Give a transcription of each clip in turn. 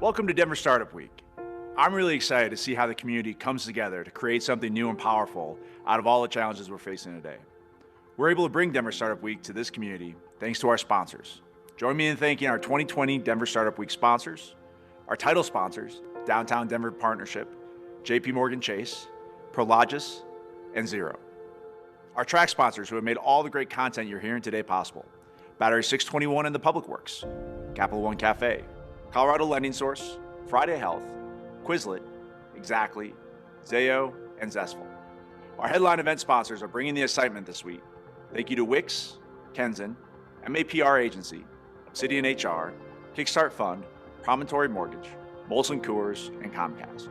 Welcome to Denver Startup Week. I'm really excited to see how the community comes together to create something new and powerful out of all the challenges we're facing today. We're able to bring Denver Startup Week to this community thanks to our sponsors. Join me in thanking our 2020 Denver Startup Week sponsors, our title sponsors, Downtown Denver Partnership, JP Morgan Chase, Prologis, and Zero. Our track sponsors who have made all the great content you're hearing today possible: Battery 621 and the Public Works, Capital One Cafe, Colorado Lending Source, Friday Health, Quizlet, Exactly, Zayo, and Zestful. Our headline event sponsors are bringing the excitement this week. Thank you to Wix, Kenzen, MAPR Agency, Obsidian HR, Kickstart Fund, Promontory Mortgage, Molson Coors, and Comcast.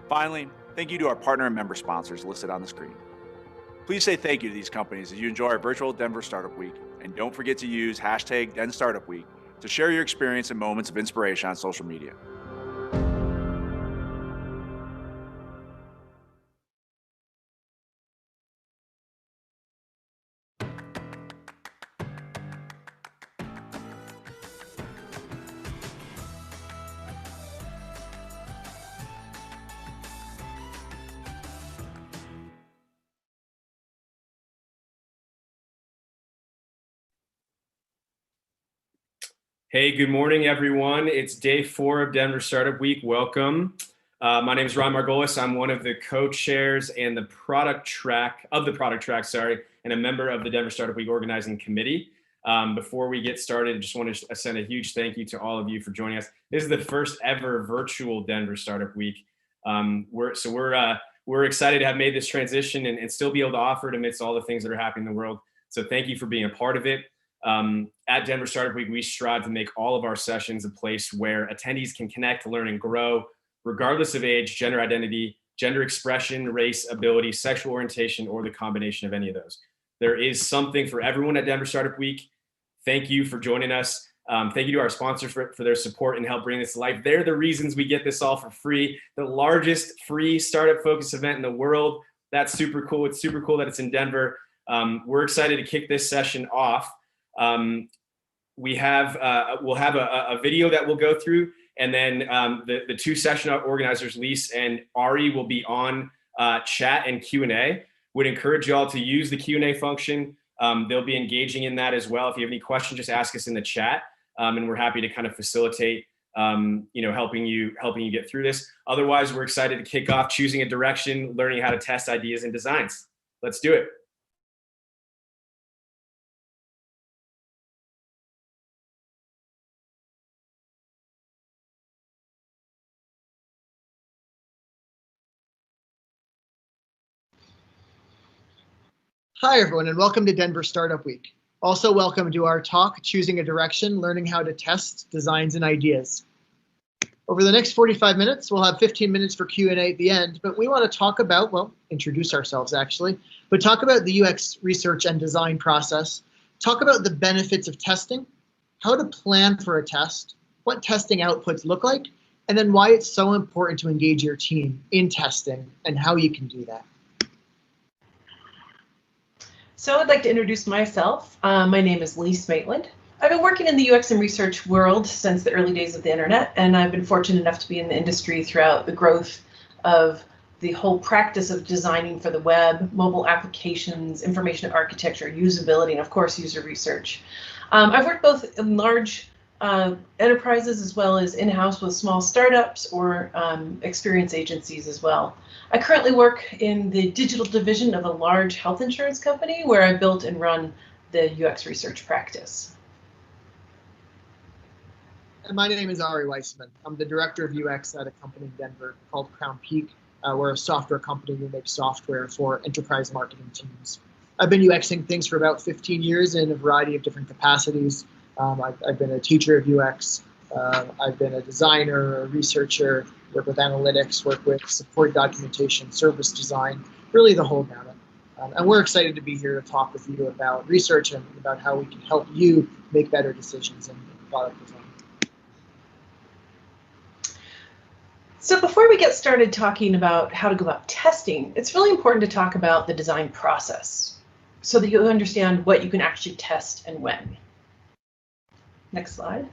Finally, thank you to our partner and member sponsors listed on the screen. Please say thank you to these companies as you enjoy our virtual Denver Startup Week, and don't forget to use hashtag DenStartupWeek to share your experience and moments of inspiration on social media. Hey, good morning, everyone. It's day 4 of Denver Startup Week. Welcome. My name is Ron Margolis. I'm one of the co-chairs and the product track, and a member of the Denver Startup Week organizing committee. Before we get started, I just want to send a huge thank you to all of you for joining us. This is the first ever virtual Denver Startup Week. We're excited to have made this transition and still be able to offer it amidst all the things that are happening in the world. So thank you for being a part of it. At Denver Startup Week, we strive to make all of our sessions a place where attendees can connect, learn, and grow, regardless of age, gender identity, gender expression, race, ability, sexual orientation, or the combination of any of those. There is something for everyone at Denver Startup Week. Thank you for joining us. Thank you to our sponsors for their support and help bring this to life. They're the reasons we get this all for free. The largest free startup-focused event in the world. That's super cool. It's super cool that it's in Denver. We're excited to kick this session off. We'll have a video that we'll go through, and then the two session organizers, Lise and Ari, will be on chat and Q&A. Would encourage you all to use the Q&A function. They'll be engaging in that as well. If you have any questions, just ask us in the chat, and we're happy to kind of facilitate helping you get through this. Otherwise, we're excited to kick off choosing a direction, learning how to test ideas and designs. Let's do it. Hi, everyone, and welcome to Denver Startup Week. Also, welcome to our talk, Choosing a Direction, Learning How to Test Designs and Ideas. Over the next 45 minutes, we'll have 15 minutes for Q&A at the end, but we want to talk about, well, introduce ourselves actually, but talk about the UX research and design process, talk about the benefits of testing, how to plan for a test, what testing outputs look like, and then why it's so important to engage your team in testing and how you can do that. So I'd like to introduce myself. My name is Lise Maitland. I've been working in the UX and research world since the early days of the internet, and I've been fortunate enough to be in the industry throughout the growth of the whole practice of designing for the web, mobile applications, information architecture, usability, and of course, user research. I've worked both in large enterprises as well as in-house with small startups or experience agencies as well. I currently work in the digital division of a large health insurance company where I built and run the UX research practice. And my name is Ari Weissman. I'm the director of UX at a company in Denver called Crown Peak. We're a software company who makes software for enterprise marketing teams. I've been UXing things for about 15 years in a variety of different capacities. I've been a teacher of UX. I've been a designer, a researcher, work with analytics, work with support documentation, service design, really the whole gamut. And we're excited to be here to talk with you about research and about how we can help you make better decisions in product design. So before we get started talking about how to go about testing, it's really important to talk about the design process so that you understand what you can actually test and when. Next slide.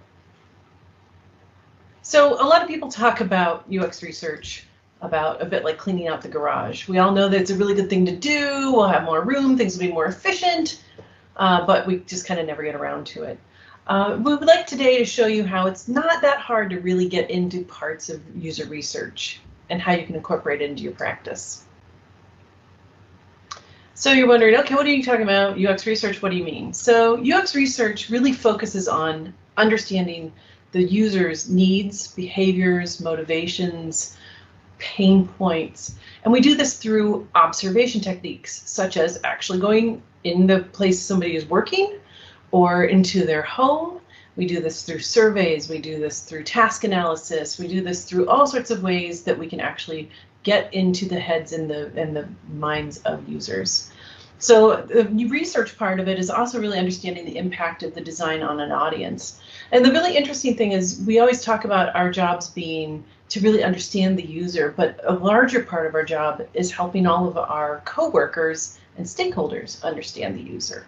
So a lot of people talk about UX research about a bit like cleaning out the garage. We all know that it's a really good thing to do. We'll have more room, things will be more efficient, but we just kind of never get around to it. We would like today to show you how it's not that hard to really get into parts of user research and how you can incorporate it into your practice. So you're wondering, okay, what are you talking about? UX research, what do you mean? So UX research really focuses on understanding the user's needs, behaviors, motivations, pain points. And we do this through observation techniques, such as actually going in the place somebody is working or into their home. We do this through surveys. We do this through task analysis. We do this through all sorts of ways that we can actually get into the heads and the minds of users. So the research part of it is also really understanding the impact of the design on an audience. And the really interesting thing is we always talk about our jobs being to really understand the user, but a larger part of our job is helping all of our coworkers and stakeholders understand the user.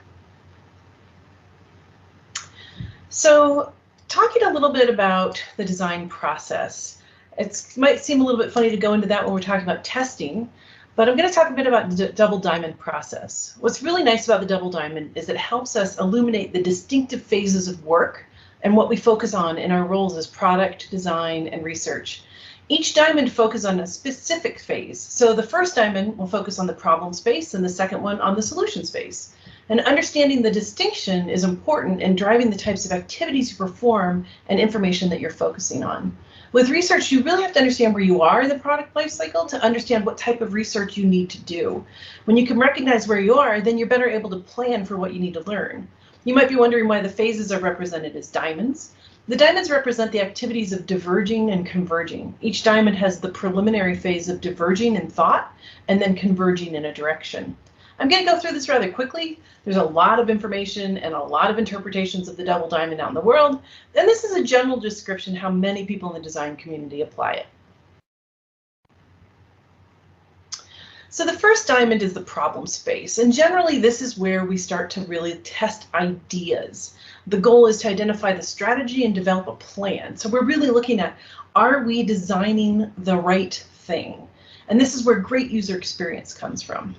So talking a little bit about the design process, it might seem a little bit funny to go into that when we're talking about testing, but I'm going to talk a bit about the double diamond process. What's really nice about the double diamond is it helps us illuminate the distinctive phases of work and what we focus on in our roles as product, design, and research. Each diamond focuses on a specific phase. So the first diamond will focus on the problem space and the second one on the solution space. And understanding the distinction is important in driving the types of activities you perform and information that you're focusing on. With research, you really have to understand where you are in the product lifecycle to understand what type of research you need to do. When you can recognize where you are, then you're better able to plan for what you need to learn. You might be wondering why the phases are represented as diamonds. The diamonds represent the activities of diverging and converging. Each diamond has the preliminary phase of diverging in thought and then converging in a direction. I'm going to go through this rather quickly. There's a lot of information and a lot of interpretations of the double diamond out in the world, and this is a general description how many people in the design community apply it. So the first diamond is the problem space, and generally this is where we start to really test ideas. The goal is to identify the strategy and develop a plan. So we're really looking at, are we designing the right thing? And this is where great user experience comes from.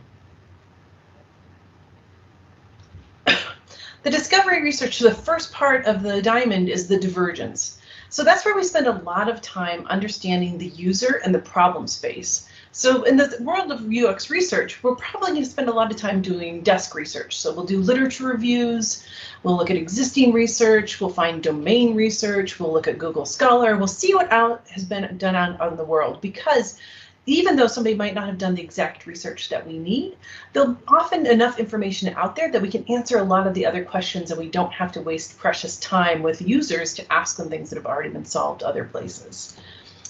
The discovery research, the first part of the diamond, is the divergence. So that's where we spend a lot of time understanding the user and the problem space. So in the world of UX research, we're probably going to spend a lot of time doing desk research. So we'll do literature reviews, we'll look at existing research, we'll find domain research, we'll look at Google Scholar, we'll see what has been done out in the world, because even though somebody might not have done the exact research that we need, there'll often enough information out there that we can answer a lot of the other questions and we don't have to waste precious time with users to ask them things that have already been solved other places.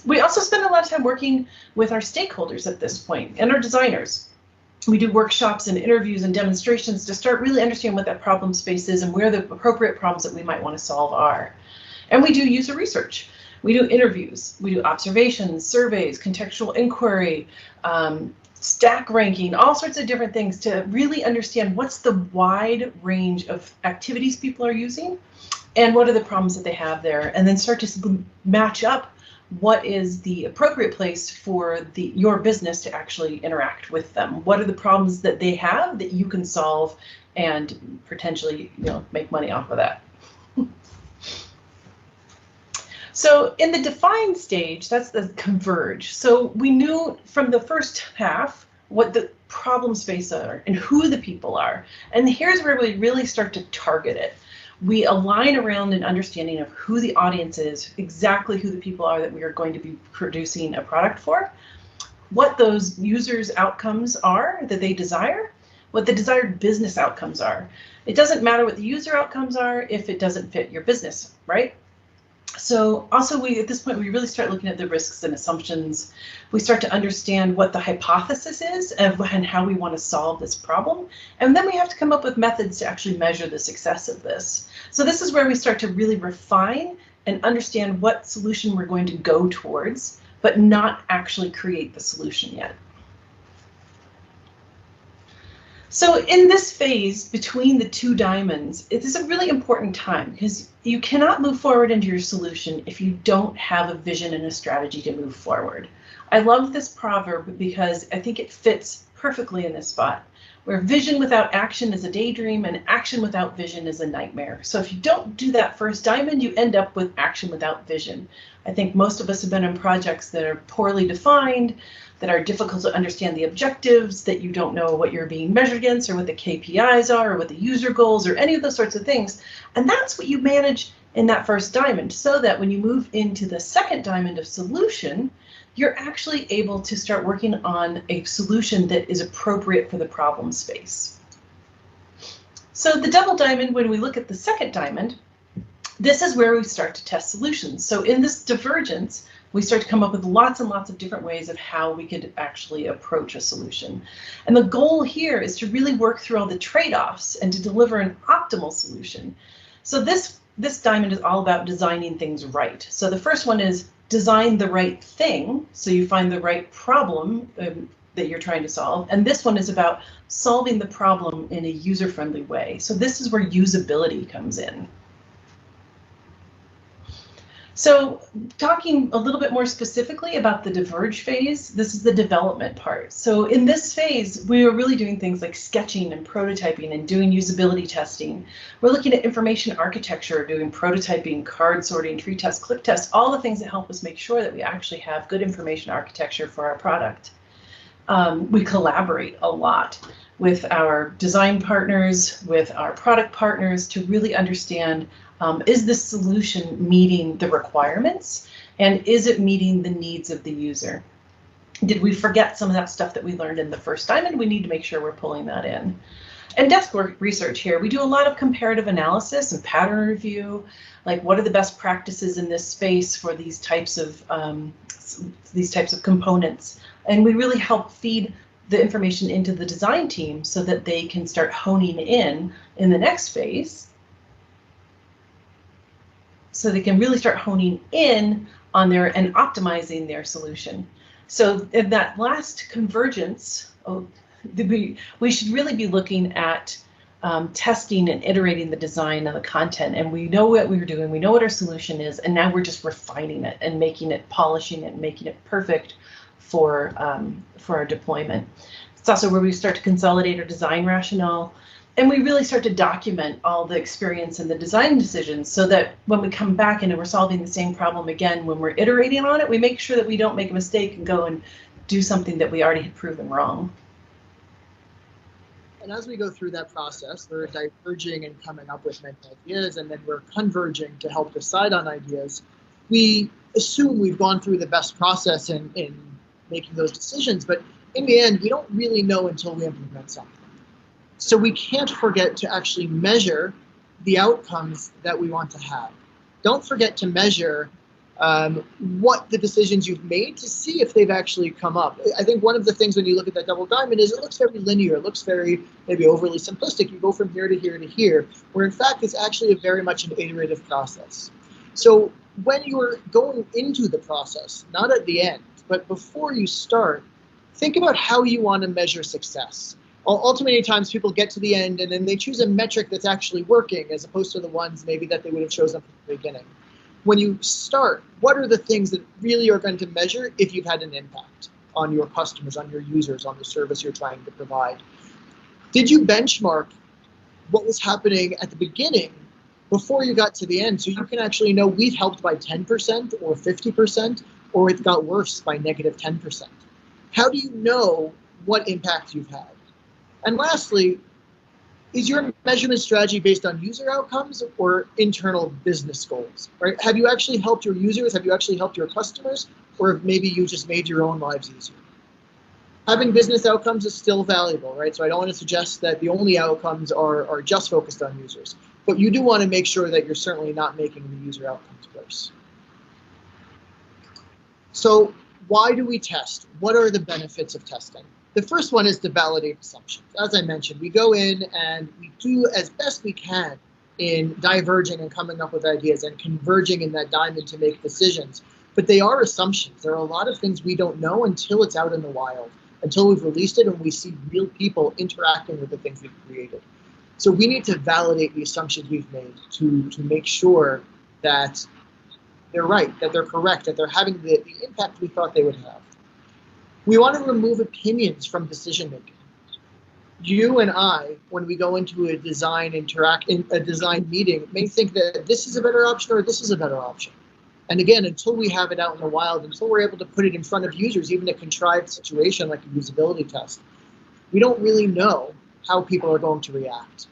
We also spend a lot of time working with our stakeholders at this point and our designers. We do workshops and interviews and demonstrations to start really understanding what that problem space is and where the appropriate problems that we might want to solve are. And we do user research. We do interviews, we do observations, surveys, contextual inquiry, stack ranking, all sorts of different things to really understand what's the wide range of activities people are using and what are the problems that they have there, and then start to match up what is the appropriate place for your business to actually interact with them. What are the problems that they have that you can solve and potentially, make money off of that. So in the define stage, that's the converge. So we knew from the first half what the problem space are and who the people are. And here's where we really start to target it. We align around an understanding of who the audience is, exactly who the people are that we are going to be producing a product for, what those users' outcomes are that they desire, what the desired business outcomes are. It doesn't matter what the user outcomes are if it doesn't fit your business, right? So also at this point, we really start looking at the risks and assumptions. We start to understand what the hypothesis is and how we want to solve this problem. And then we have to come up with methods to actually measure the success of this. So this is where we start to really refine and understand what solution we're going to go towards, but not actually create the solution yet. So in this phase between the two diamonds, it is a really important time because you cannot move forward into your solution if you don't have a vision and a strategy to move forward. I love this proverb because I think it fits perfectly in this spot, where vision without action is a daydream and action without vision is a nightmare. So if you don't do that first diamond, you end up with action without vision. I think most of us have been in projects that are poorly defined, that are difficult to understand the objectives, that you don't know what you're being measured against or what the KPIs are or what the user goals or any of those sorts of things. And that's what you manage in that first diamond, so that when you move into the second diamond of solution, you're actually able to start working on a solution that is appropriate for the problem space. So the double diamond, when we look at the second diamond, this is where we start to test solutions. So in this divergence, we start to come up with lots and lots of different ways of how we could actually approach a solution. And the goal here is to really work through all the trade-offs and to deliver an optimal solution. So this diamond is all about designing things right. So the first one is design the right thing. So you find the right problem that you're trying to solve. And this one is about solving the problem in a user-friendly way. So this is where usability comes in. So talking a little bit more specifically about the diverge phase, this is the development part. So in this phase, we are really doing things like sketching and prototyping and doing usability testing. We're looking at information architecture, doing prototyping, card sorting, tree test, click test, all the things that help us make sure that we actually have good information architecture for our product. We collaborate a lot with our design partners, with our product partners to really understand, is this solution meeting the requirements, and is it meeting the needs of the user? Did we forget some of that stuff that we learned in the first diamond? We need to make sure we're pulling that in. And desk work research here, we do a lot of comparative analysis and pattern review, like what are the best practices in this space for these types of components. And we really help feed the information into the design team so that they can start honing in the next phase. So they can really start honing in on their and optimizing their solution. So in that last convergence, we should really be looking at testing and iterating the design and the content. And we know what we're doing, we know what our solution is, and now we're just refining it and making it, polishing it, and making it perfect for our deployment. It's also where we start to consolidate our design rationale, and we really start to document all the experience and the design decisions so that when we come back and we're solving the same problem again, when we're iterating on it, we make sure that we don't make a mistake and go and do something that we already had proven wrong. And as we go through that process, we're diverging and coming up with many ideas, and then we're converging to help decide on ideas. We assume we've gone through the best process in making those decisions, but in the end, we don't really know until we implement something. So we can't forget to actually measure the outcomes that we want to have. Don't forget to measure what the decisions you've made to see if they've actually come up. I think one of the things when you look at that double diamond is it looks very linear. It looks very maybe overly simplistic. You go from here to here to here, where in fact it's actually very much an iterative process. So when you're going into the process, not at the end, but before you start, think about how you want to measure success. Ultimately, times people get to the end and then they choose a metric that's actually working as opposed to the ones maybe that they would have chosen from the beginning. When you start, what are the things that really are going to measure if you've had an impact on your customers, on your users, on the service you're trying to provide? Did you benchmark what was happening at the beginning before you got to the end, so you can actually know we've helped by 10% or 50%, or it got worse by negative 10%? How do you know what impact you've had? And lastly, is your measurement strategy based on user outcomes or internal business goals, right? Have you actually helped your users? Have you actually helped your customers? Or have maybe you just made your own lives easier? Having business outcomes is still valuable, right? So I don't want to suggest that the only outcomes are just focused on users, but you do want to make sure that you're certainly not making the user outcomes worse. So why do we test? What are the benefits of testing? The first one is to validate assumptions. As I mentioned, we go in and we do as best we can in diverging and coming up with ideas and converging in that diamond to make decisions. But they are assumptions. There are a lot of things we don't know until it's out in the wild. until we've released it and we see real people interacting with the things we've created. So we need to validate the assumptions we've made to make sure that they're right, that they're correct, that they're having the impact we thought they would have. We want to remove opinions from decision making. You and I, when we go into a design meeting, may think that this is a better option or this is a better option. And again, until we have it out in the wild, until we're able to put it in front of users, even a contrived situation like a usability test, we don't really know how people are going to react.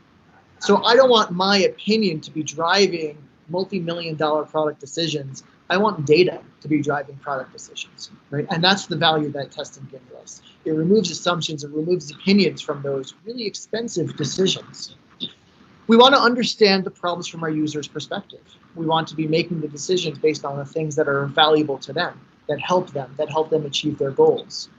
So I don't want my opinion to be driving multi-million-dollar product decisions. I want data to be driving product decisions, right? And that's the value that testing gives us. It removes assumptions, it removes opinions from those really expensive decisions. We want to understand the problems from our users' perspective. We want to be making the decisions based on the things that are valuable to them, that help them achieve their goals.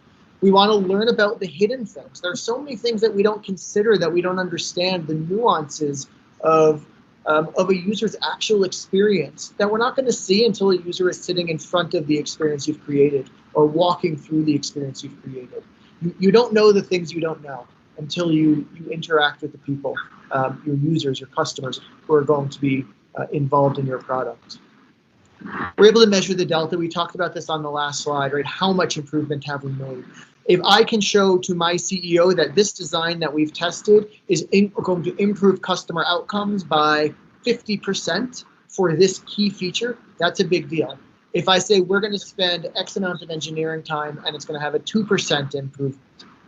We want to learn about the hidden things. There are so many things that we don't consider, that we don't understand the nuances of a user's actual experience that we're not going to see until a user is sitting in front of the experience you've created or walking through the experience you've created. You don't know the things you don't know until you interact with the people, your users, your customers who are going to be involved in your product. We're able to measure the delta. We talked about this on the last slide, right? How much improvement have we made? If I can show to my CEO that this design that we've tested is going to improve customer outcomes by 50% for this key feature, that's a big deal. If I say we're going to spend X amount of engineering time and it's going to have a 2% improvement,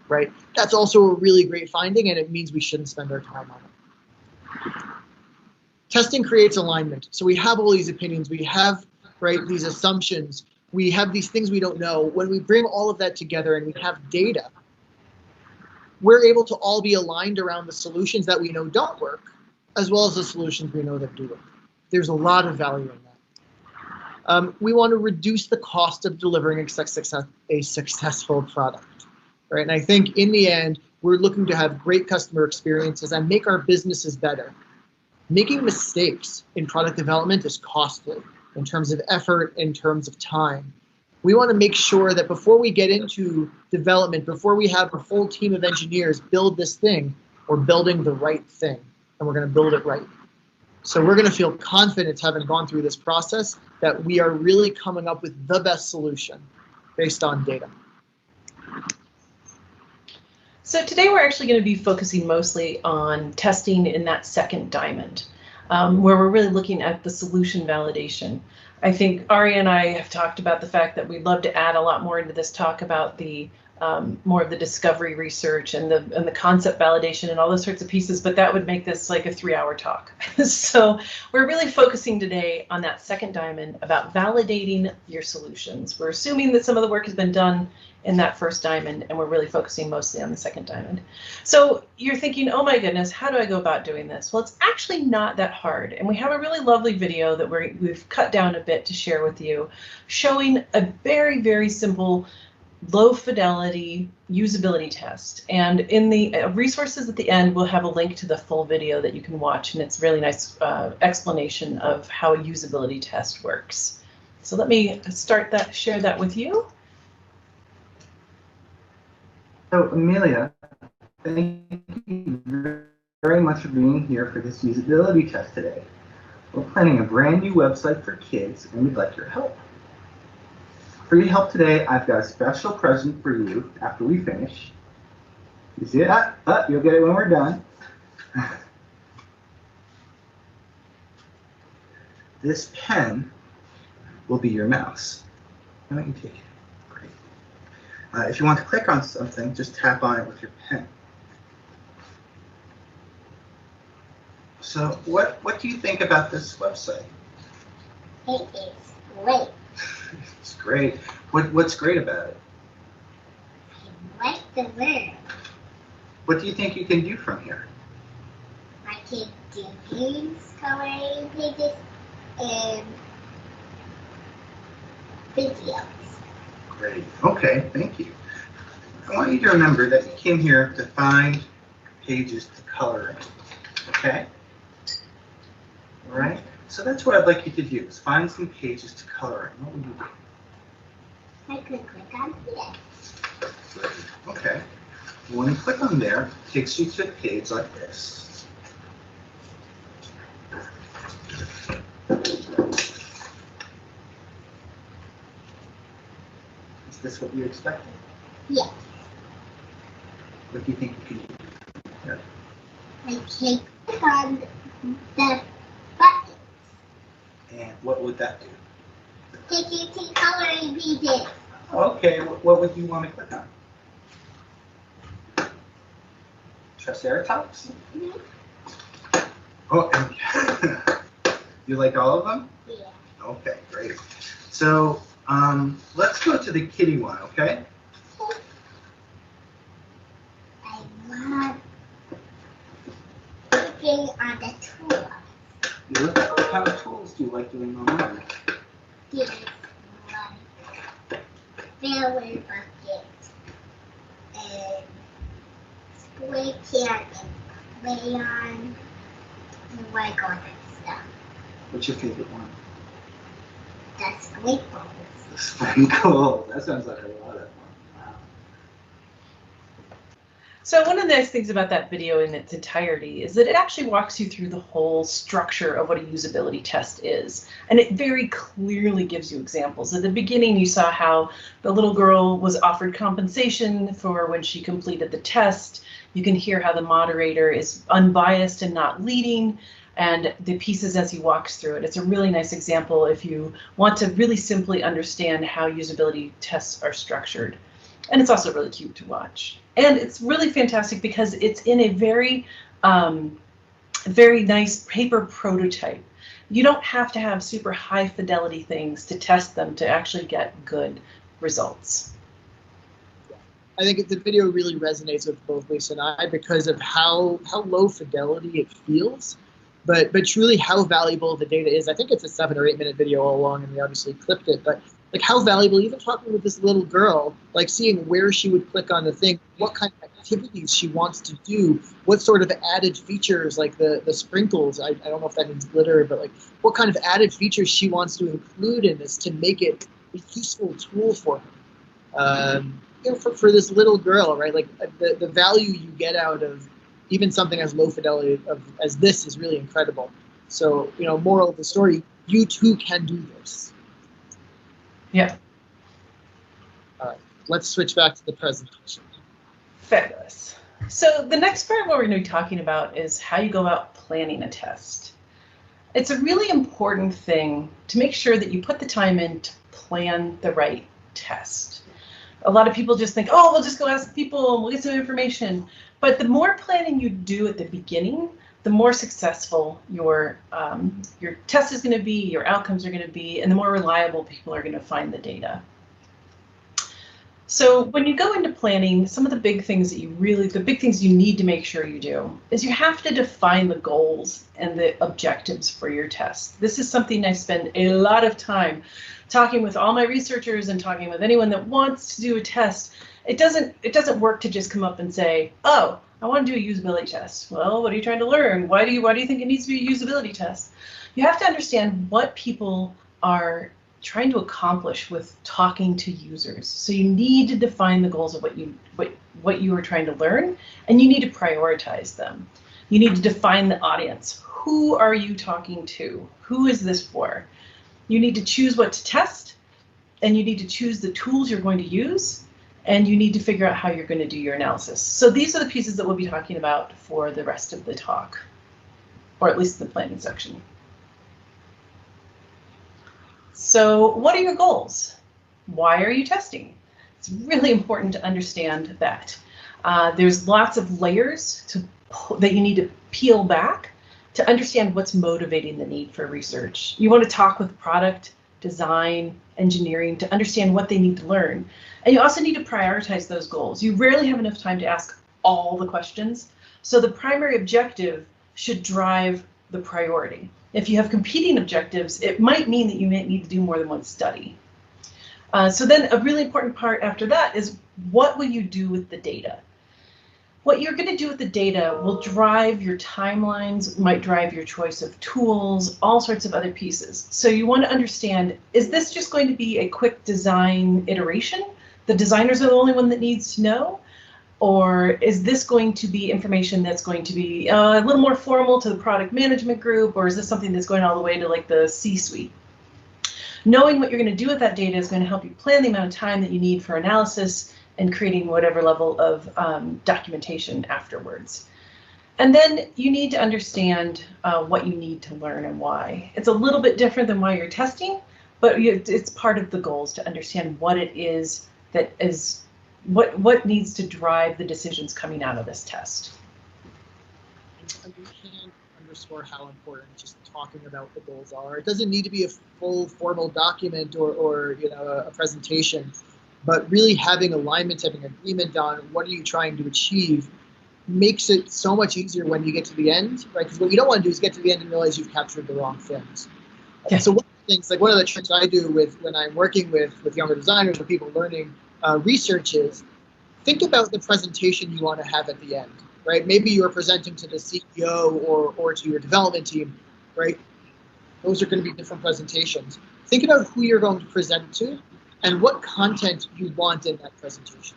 right? That's also a really great finding, and it means we shouldn't spend our time on it. Testing creates alignment. So we have all these opinions, we have, right, these assumptions, we have these things we don't know. When we bring all of that together and we have data, we're able to all be aligned around the solutions that we know don't work, as well as the solutions we know that do work. There's a lot of value in that. We want to reduce the cost of delivering a successful product, right? And I think in the end, we're looking to have great customer experiences and make our businesses better. Making mistakes in product development is costly in terms of effort, in terms of time. We want to make sure that before we get into development, before we have a full team of engineers build this thing, we're building the right thing, and we're going to build it right. So we're going to feel confident, having gone through this process, that we are really coming up with the best solution based on data. So today we're actually going to be focusing mostly on testing in that second diamond, where we're really looking at the solution validation. I think Ari and I have talked about the fact that we'd love to add a lot more into this talk about the more of the discovery research and the concept validation and all those sorts of pieces, but that would make this like a 3-hour talk. So we're really focusing today on that second diamond about validating your solutions. We're assuming that some of the work has been done in that first diamond, and we're really focusing mostly on the second diamond. So you're thinking, oh my goodness, how do I go about doing this? Well, it's actually not that hard, and we have a really lovely video that we've cut down a bit to share with you, showing a very, very simple low fidelity usability test. And in the resources at the end, we'll have a link to the full video that you can watch, and it's a really nice explanation of how a usability test works. So let me share that with you. So Amelia, thank you very much for being here for this usability test today. We're planning a brand new website for kids, and we'd like your help. For your help today, I've got a special present for you after we finish. You see it? You'll get it when we're done. This pen will be your mouse. Why don't you take it? If you want to click on something, just tap on it with your pen. So what do you think about this website? It is great. It's great. What's great about it? I like the word. What do you think you can do from here? I can do games, coloring pages, and videos. Great. Okay, thank you. I want you to remember that you came here to find pages to color in. Okay? All right? So that's what I'd like you to do, is find some pages to color in. What would you do? I could click on here. Okay. When you click on there, it takes you to a page like this. Is this what you expected? Yeah. What do you think you can do? Here. I click on the button. And what would that do? Take you to coloring pages. Okay, what would you want to click on? Triceratops? Mhm. Oh, you like all of them? Yeah. Okay, great. So let's go to the kitty one, okay? I love clicking on the tool. You look at what kind of tools do you like doing online? Things like filler bucket and spray can and crayon and like all that stuff. What's your favorite one? The squiggles. The sprinkles. That sounds like a lot of fun. Wow. So one of the nice things about that video in its entirety is that it actually walks you through the whole structure of what a usability test is. And it very clearly gives you examples. At the beginning, you saw how the little girl was offered compensation for when she completed the test. You can hear how the moderator is unbiased and not leading, and the pieces as he walks through it. It's a really nice example if you want to really simply understand how usability tests are structured. And it's also really cute to watch. And it's really fantastic because it's in a very, very nice paper prototype. You don't have to have super high fidelity things to test them to actually get good results. I think the video really resonates with both Lisa and I because of how low fidelity it feels, but truly how valuable the data is. I think it's a 7 or 8 minute video all along, and we obviously clipped it, but like how valuable, even talking with this little girl, like seeing where she would click on the thing, what kind of activities she wants to do, what sort of added features, like the sprinkles, I don't know if that means glitter, but like what kind of added features she wants to include in this to make it a useful tool for her. You know, for this little girl, right? Like the value you get out of even something as low fidelity as this is really incredible. So, you know, moral of the story, you too can do this. Yeah. All right, let's switch back to the presentation. Fabulous. So the next part what we're going to be talking about is how you go about planning a test. It's a really important thing to make sure that you put the time in to plan the right test. A lot of people just think, oh, we'll just go ask people and we'll get some information. But the more planning you do at the beginning, the more successful your test is going to be, your outcomes are going to be, and the more reliable people are going to find the data. So when you go into planning, some of the big things that the big things you need to make sure you do is you have to define the goals and the objectives for your test. This is something I spend a lot of time talking with all my researchers and talking with anyone that wants to do a test. It doesn't work to just come up and say, oh, I want to do a usability test. Well, what are you trying to learn? Why do you think it needs to be a usability test? You have to understand what people are trying to accomplish with talking to users. So you need to define the goals of what you are trying to learn, and you need to prioritize them. You need to define the audience. Who are you talking to? Who is this for? You need to choose what to test, and you need to choose the tools you're going to use, and you need to figure out how you're going to do your analysis. So these are the pieces that we'll be talking about for the rest of the talk, or at least the planning section. So what are your goals? Why are you testing? It's really important to understand that. There's lots of layers that you need to peel back to understand what's motivating the need for research. You want to talk with product, design, engineering to understand what they need to learn. And you also need to prioritize those goals. You rarely have enough time to ask all the questions. So the primary objective should drive the priority. If you have competing objectives, it might mean that you may need to do more than one study. So then a really important part after that is what will you do with the data? What you're going to do with the data will drive your timelines, might drive your choice of tools, all sorts of other pieces. So you want to understand, is this just going to be a quick design iteration the designers are the only one that needs to know? Or is this going to be information that's going to be a little more formal to the product management group? Or is this something that's going all the way to like the C-suite? Knowing what you're going to do with that data is going to help you plan the amount of time that you need for analysis and creating whatever level of documentation afterwards. And then you need to understand what you need to learn and why. It's a little bit different than why you're testing, but it's part of the goals to understand what it is that is, what needs to drive the decisions coming out of this test. And we can't underscore how important just talking about the goals are. It doesn't need to be a full formal document or you know, a presentation, but really having alignment, having agreement on what are you trying to achieve makes it so much easier when you get to the end, right? Because what you don't want to do is get to the end and realize you've captured the wrong things. Yeah. So one of the things, like one of the tricks I do when I'm working with younger designers or people learning research is think about the presentation you want to have at the end, right? Maybe you're presenting to the CEO or to your development team, right? Those are going to be different presentations. Think about who you're going to present to and what content you want in that presentation.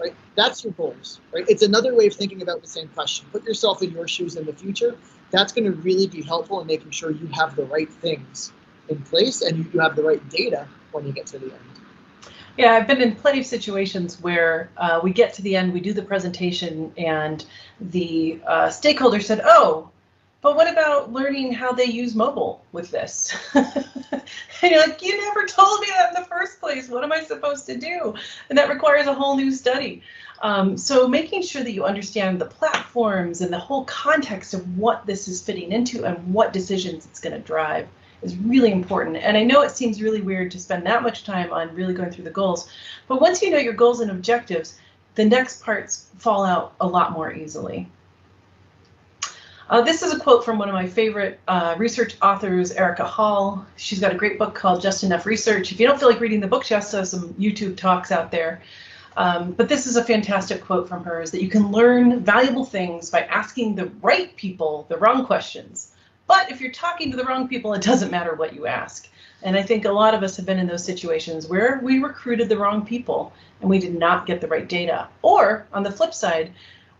Right? That's your goals, right? It's another way of thinking about the same question. Put yourself in your shoes in the future. That's going to really be helpful in making sure you have the right things in place and you have the right data when you get to the end. Yeah, I've been in plenty of situations where we get to the end, we do the presentation, and the stakeholder said, oh, but what about learning how they use mobile with this? And you're like, you never told me that in the first place. What am I supposed to do? And that requires a whole new study. So making sure that you understand the platforms and the whole context of what this is fitting into and what decisions it's going to drive is really important. And I know it seems really weird to spend that much time on really going through the goals, but once you know your goals and objectives, the next parts fall out a lot more easily. This is a quote from one of my favorite research authors, Erica Hall. She's got a great book called Just Enough Research. If you don't feel like reading the book, she also has some YouTube talks out there. But this is a fantastic quote from her, is that you can learn valuable things by asking the right people the wrong questions. But if you're talking to the wrong people, it doesn't matter what you ask. And I think a lot of us have been in those situations where we recruited the wrong people and we did not get the right data. Or on the flip side,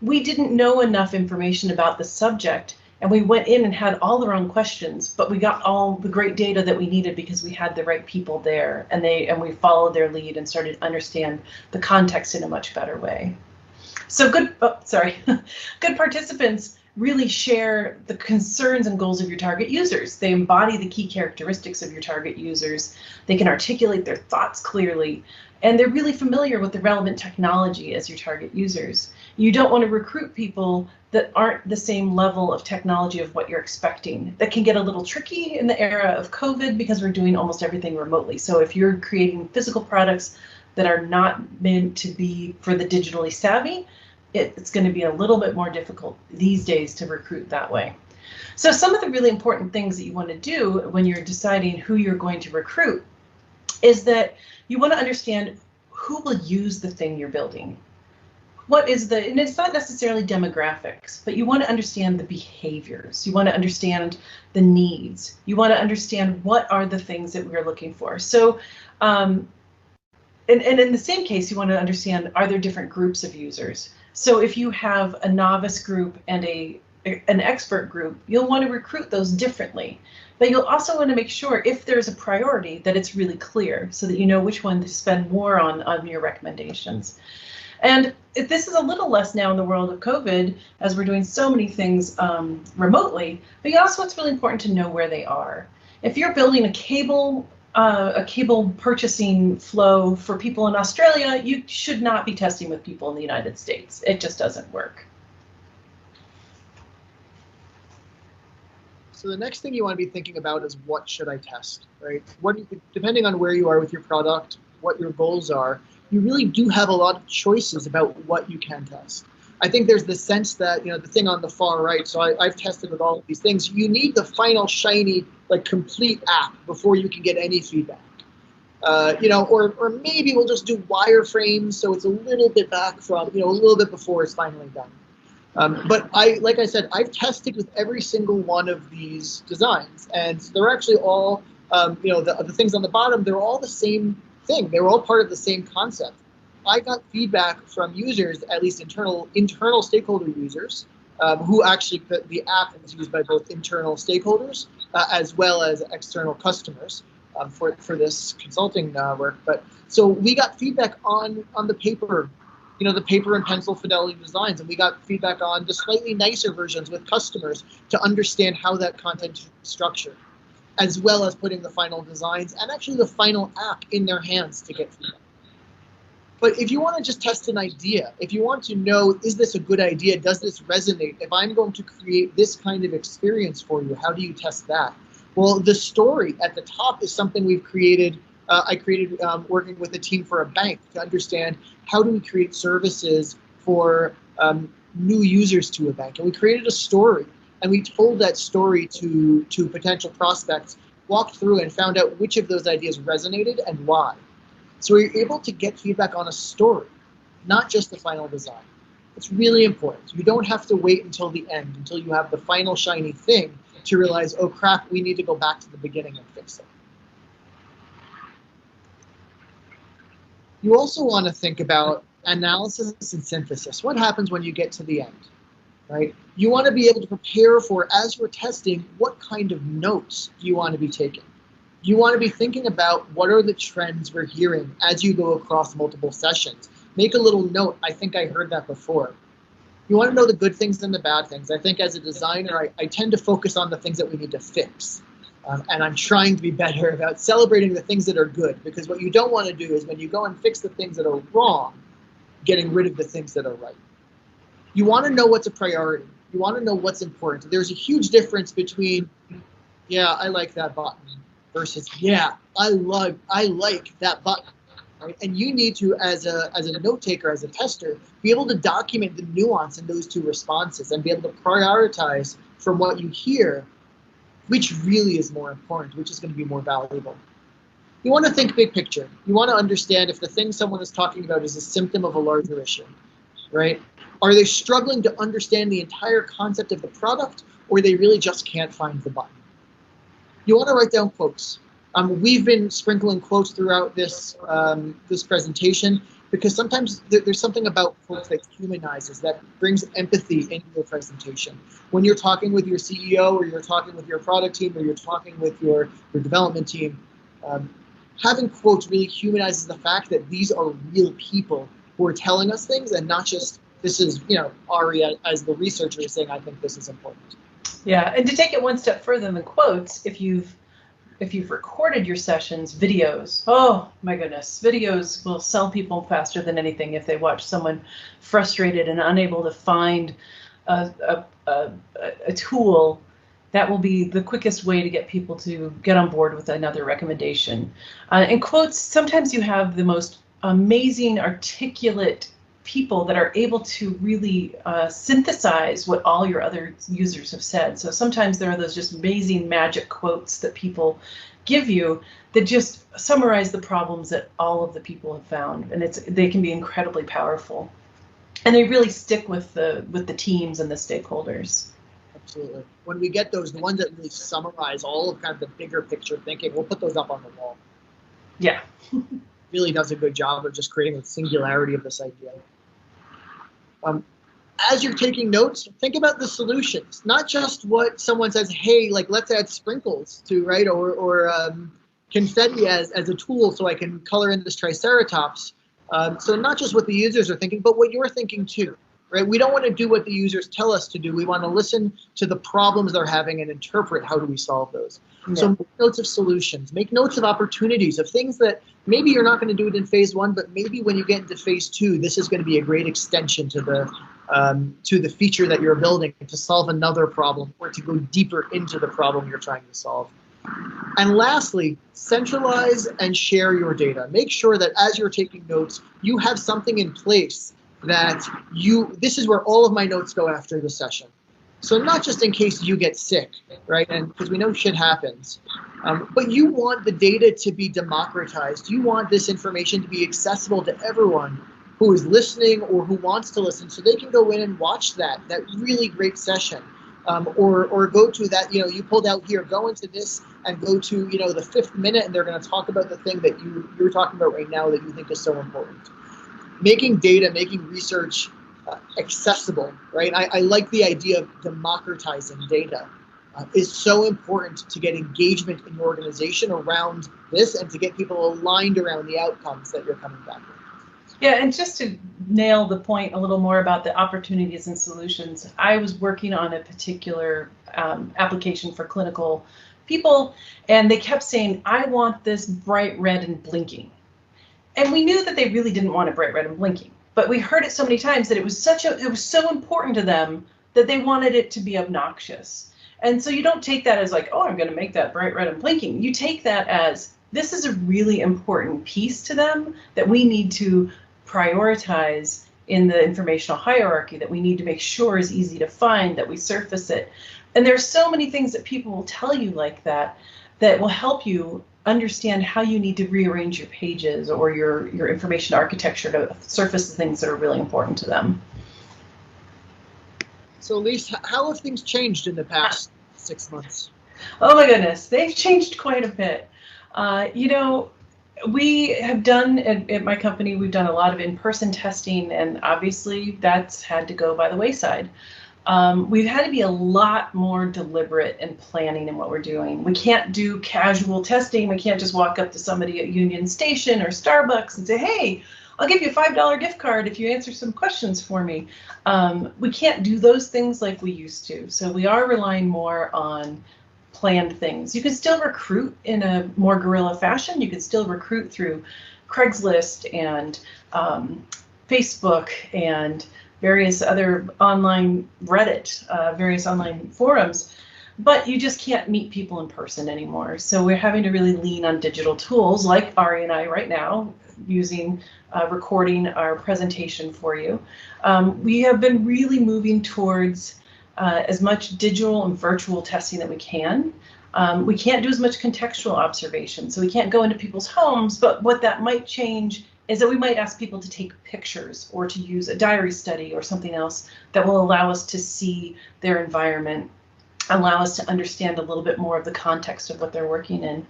we didn't know enough information about the subject and we went in and had all the wrong questions, but we got all the great data that we needed because we had the right people there and we followed their lead and started to understand the context in a much better way. So good participants really share the concerns and goals of your target users. They embody the key characteristics of your target users. They can articulate their thoughts clearly, and they're really familiar with the relevant technology as your target users. You don't want to recruit people that aren't the same level of technology of what you're expecting. That can get a little tricky in the era of COVID because we're doing almost everything remotely. So if you're creating physical products that are not meant to be for the digitally savvy, it's going to be a little bit more difficult these days to recruit that way. So some of the really important things that you want to do when you're deciding who you're going to recruit is that you want to understand who will use the thing you're building. And it's not necessarily demographics, but you want to understand the behaviors. You want to understand the needs. You want to understand what are the things that we're looking for. So, and in the same case, you want to understand, are there different groups of users? So if you have a novice group and an expert group, you'll want to recruit those differently. But you'll also want to make sure, if there's a priority, that it's really clear so that you know which one to spend more on your recommendations. And this is a little less now in the world of COVID, as we're doing so many things remotely, but also it's really important to know where they are. If you're building a cable purchasing flow for people in Australia, you should not be testing with people in the United States. It just doesn't work. So the next thing you want to be thinking about is, what should I test, right? Depending on where you are with your product, what your goals are, you really do have a lot of choices about what you can test. I think there's the sense that, the thing on the far right, so I've tested with all of these things, you need the final shiny, complete app before you can get any feedback. Or maybe we'll just do wireframes so it's a little bit back from, a little bit before it's finally done. But like I said, I've tested with every single one of these designs, and they're actually all, the things on the bottom, they're all the same thing. They were all part of the same concept. I got feedback from users, at least internal stakeholder users, who actually, the app is used by both internal stakeholders as well as external customers for this consulting work. But so we got feedback on the paper, the paper and pencil fidelity designs, and we got feedback on the slightly nicer versions with customers to understand how that content is structured, as well as putting the final designs and actually the final app in their hands to get feedback. But if you want to just test an idea, if you want to know, is this a good idea? Does this resonate? If I'm going to create this kind of experience for you, how do you test that? Well, the story at the top is something we've created. I created working with a team for a bank to understand how do we create services for new users to a bank. And we created a story, and we told that story to potential prospects, walked through and found out which of those ideas resonated and why. So you're able to get feedback on a story, not just the final design. It's really important. You don't have to wait until the end, until you have the final shiny thing to realize, oh crap, we need to go back to the beginning and fix it. You also want to think about analysis and synthesis. What happens when you get to the end, right? You want to be able to prepare for, as you're testing, what kind of notes do you want to be taking? You want to be thinking about what are the trends we're hearing as you go across multiple sessions. Make a little note. I think I heard that before. You want to know the good things and the bad things. I think as a designer, I tend to focus on the things that we need to fix. And I'm trying to be better about celebrating the things that are good, because what you don't want to do is when you go and fix the things that are wrong, getting rid of the things that are right. You want to know what's a priority. You want to know what's important. There's a huge difference between, yeah, I like that button, versus, yeah, I like that button. Right? And you need to, as a note taker, as a tester, be able to document the nuance in those two responses and be able to prioritize from what you hear, which really is more important, which is going to be more valuable. You want to think big picture. You want to understand if the thing someone is talking about is a symptom of a larger issue, right? Are they struggling to understand the entire concept of the product, or they really just can't find the button? You want to write down quotes. We've been sprinkling quotes throughout this this presentation, because sometimes there's something about quotes that humanizes, that brings empathy into your presentation. When you're talking with your CEO, or you're talking with your product team, or you're talking with your development team, having quotes really humanizes the fact that these are real people who are telling us things, and not just, this is, Ari as the researcher is saying, I think this is important. Yeah, and to take it one step further than quotes, if you've recorded your sessions, videos, oh my goodness, videos will sell people faster than anything. If they watch someone frustrated and unable to find a tool, that will be the quickest way to get people to get on board with another recommendation. In quotes, sometimes you have the most amazing, articulate people that are able to really synthesize what all your other users have said. So sometimes there are those just amazing magic quotes that people give you that just summarize the problems that all of the people have found, and they can be incredibly powerful, and they really stick with the teams and the stakeholders. Absolutely. When we get those, the ones that really summarize all of kind of the bigger picture thinking, we'll put those up on the wall. Yeah. Really does a good job of just creating a singularity of this idea. As you're taking notes, think about the solutions, not just what someone says, hey, like, let's add sprinkles to, right, or confetti as a tool so I can color in this triceratops. So not just what the users are thinking, but what you're thinking too, right? We don't want to do what the users tell us to do. We want to listen to the problems they're having and interpret how do we solve those. Yeah. So make notes of solutions, make notes of opportunities, of things that maybe you're not going to do it in phase 1, but maybe when you get into phase 2, this is going to be a great extension to the feature that you're building to solve another problem, or to go deeper into the problem you're trying to solve. And lastly, centralize and share your data. Make sure that as you're taking notes, you have something in place that this is where all of my notes go after the session. So not just in case you get sick, right? And because we know shit happens, but you want the data to be democratized. You want this information to be accessible to everyone who is listening or who wants to listen, so they can go in and watch that really great session, or go to that, you pulled out here, go into this and go to, the 5th minute, and they're going to talk about the thing that you're talking about right now that you think is so important. making data, making research accessible, right? I like the idea of democratizing data. Is so important to get engagement in your organization around this and to get people aligned around the outcomes that you're coming back with. Yeah, and just to nail the point a little more about the opportunities and solutions, I was working on a particular application for clinical people, and they kept saying, I want this bright red and blinking. And we knew that they really didn't want it bright red and blinking, but we heard it so many times that it was so important to them that they wanted it to be obnoxious. And so you don't take that as like, oh, I'm going to make that bright red and blinking. You take that as this is a really important piece to them that we need to prioritize in the informational hierarchy, that we need to make sure is easy to find, that we surface it. And there's so many things that people will tell you like that, that will help you understand how you need to rearrange your pages or your information architecture to surface the things that are really important to them. So Elise, how have things changed in the past 6 months? Oh my goodness, they've changed quite a bit. You know, we have done at my company, we've done a lot of in-person testing, and obviously that's had to go by the wayside. We've had to be a lot more deliberate in planning in what we're doing. We can't do casual testing. We can't just walk up to somebody at Union Station or Starbucks and say, hey, I'll give you a $5 gift card if you answer some questions for me. We can't do those things like we used to. So we are relying more on planned things. You can still recruit in a more guerrilla fashion. You can still recruit through Craigslist and Facebook and various other online Reddit, various online forums, but you just can't meet people in person anymore. So we're having to really lean on digital tools like Ari and I right now, using recording our presentation for you. We have been really moving towards as much digital and virtual testing that we can. We can't do as much contextual observation, so we can't go into people's homes, but what that might change is that we might ask people to take pictures or to use a diary study or something else that will allow us to see their environment, allow us to understand a little bit more of the context of what they're working in.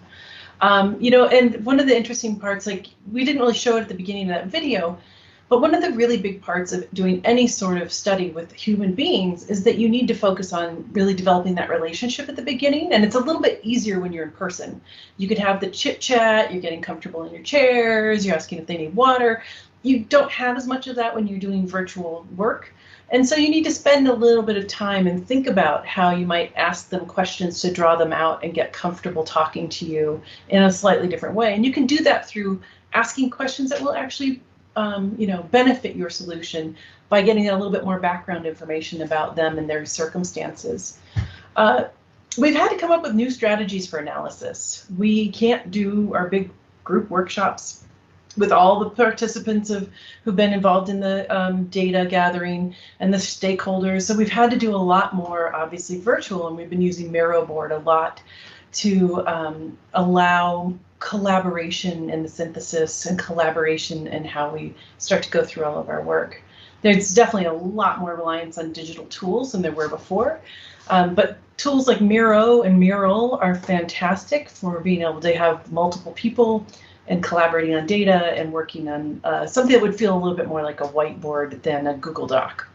You know, and one of the interesting parts, like we didn't really show it at the beginning of that video, but one of the really big parts of doing any sort of study with human beings is that you need to focus on really developing that relationship at the beginning. And it's a little bit easier when you're in person. You could have the chit chat, you're getting comfortable in your chairs, you're asking if they need water. You don't have as much of that when you're doing virtual work. And so you need to spend a little bit of time and think about how you might ask them questions to draw them out and get comfortable talking to you in a slightly different way. And you can do that through asking questions that will actually you know, benefit your solution by getting a little bit more background information about them and their circumstances. We've had to come up with new strategies for analysis. We can't do our big group workshops with all the participants who've been involved in the data gathering and the stakeholders. So we've had to do a lot more, obviously, virtual, and we've been using Miro board a lot to allow collaboration in the synthesis and collaboration in how we start to go through all of our work. There's definitely a lot more reliance on digital tools than there were before, but tools like Miro and Mural are fantastic for being able to have multiple people and collaborating on data and working on something that would feel a little bit more like a whiteboard than a Google Doc.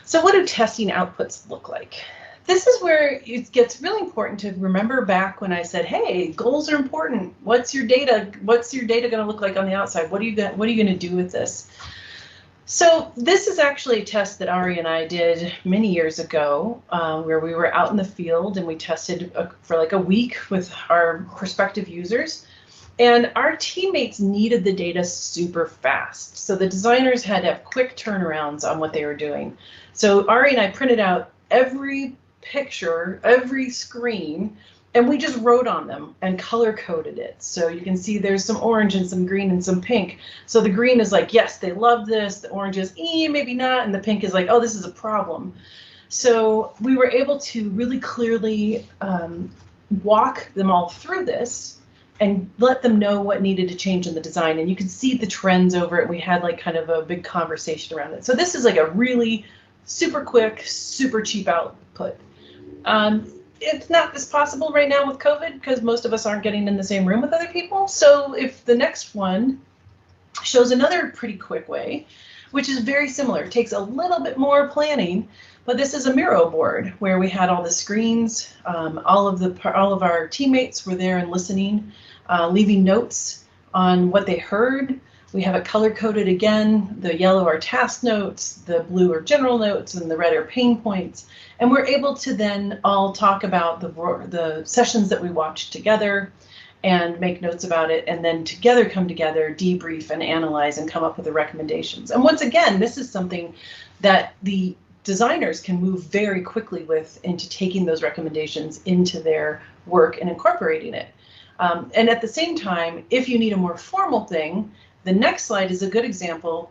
So what do testing outputs look like? This is where it gets really important to remember back when I said, hey, goals are important. What's your data? What's your data going to look like on the outside? What are you going to do with this? So this is actually a test that Ari and I did many years ago, where we were out in the field and we tested for like a week with our prospective users. And our teammates needed the data super fast. So the designers had to have quick turnarounds on what they were doing. So Ari and I printed out every picture, every screen, and we just wrote on them and color coded it. So you can see there's some orange and some green and some pink. So the green is like, yes, they love this. The orange is, maybe not. And the pink is like, oh, this is a problem. So we were able to really clearly walk them all through this and let them know what needed to change in the design. And you could see the trends over it. We had like kind of a big conversation around it. So this is like a really super quick, super cheap output. it's not as possible right now with COVID because most of us aren't getting in the same room with other people. So if the next one shows another pretty quick way, which is very similar, it takes a little bit more planning, but this is a Miro board where we had all the screens, all of our teammates were there and listening, leaving notes on what they heard. We have it color coded again. The yellow are task notes, the blue are general notes, and the red are pain points. And we're able to then all talk about the sessions that we watched together and make notes about it, and then together come together, debrief and analyze and come up with the recommendations. And once again, this is something that the designers can move very quickly with into taking those recommendations into their work and incorporating it. And at the same time, if you need a more formal thing, the next slide is a good example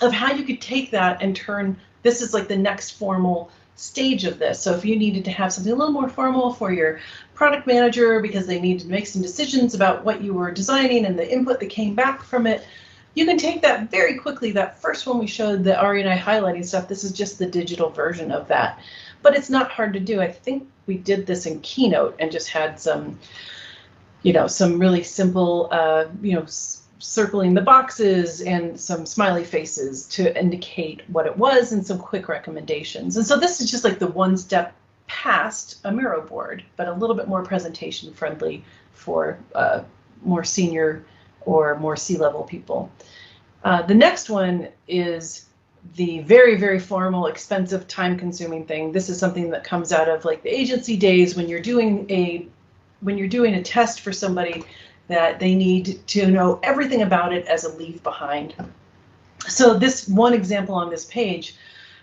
of how you could take that and turn, this is like the next formal stage of this. So if you needed to have something a little more formal for your product manager because they needed to make some decisions about what you were designing and the input that came back from it, you can take that very quickly. That first one we showed, the Ari and I highlighting stuff, this is just the digital version of that. But it's not hard to do. I think we did this in Keynote and just had some, some really simple, circling the boxes and some smiley faces to indicate what it was and some quick recommendations. And so this is just like the one step past a Miro board, but a little bit more presentation friendly for more senior or more C-level people. The next one is the very, very formal, expensive, time-consuming thing. This is something that comes out of like the agency days when you're doing a test for somebody that they need to know everything about it as a leave behind. So this one example on this page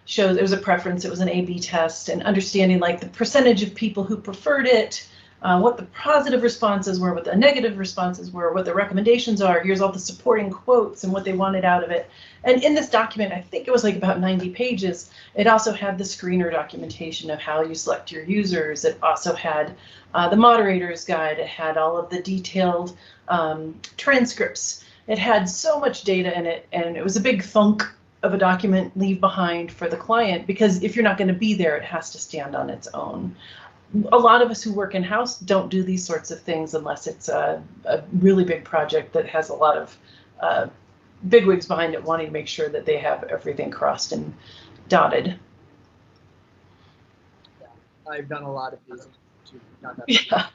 shows it was a preference, it was an A/B test, and understanding like the percentage of people who preferred it, what the positive responses were, what the negative responses were, what the recommendations are. Here's all the supporting quotes and what they wanted out of it. And in this document, I think it was like about 90 pages, it also had the screener documentation of how you select your users. It also had the moderator's guide. It had all of the detailed transcripts. It had so much data in it, and it was a big thunk of a document leave behind for the client, because if you're not going to be there, it has to stand on its own. A lot of us who work in-house don't do these sorts of things unless it's a really big project that has a lot of bigwigs behind it wanting to make sure that they have everything crossed and dotted. Yeah, I've done a lot of these. Yeah,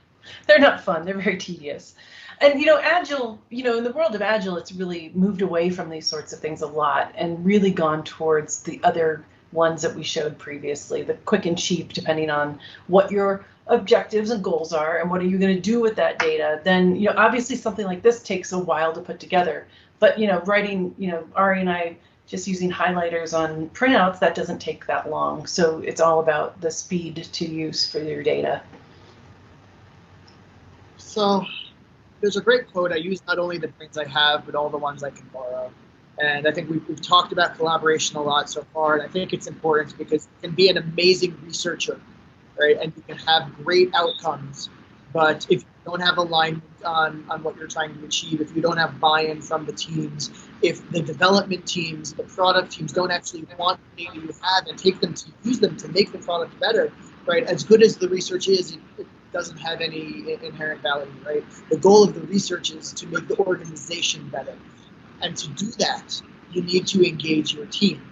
they're not fun. They're very tedious. And, Agile, in the world of Agile, it's really moved away from these sorts of things a lot and really gone towards the other ones that we showed previously, the quick and cheap, depending on what your objectives and goals are and what are you going to do with that data. Then, obviously something like this takes a while to put together. But, writing, Ari and I just using highlighters on printouts, that doesn't take that long. So it's all about the speed to use for your data. So there's a great quote. I use not only the prints I have, but all the ones I can borrow. And I think we've talked about collaboration a lot so far, and I think it's important because you can be an amazing researcher, right? And you can have great outcomes, but if you don't have alignment on what you're trying to achieve, if you don't have buy-in from the teams, if the development teams, the product teams don't actually want the data you have and take them to use them to make the product better, right? As good as the research is, it doesn't have any inherent value, right? The goal of the research is to make the organization better. And to do that, you need to engage your team.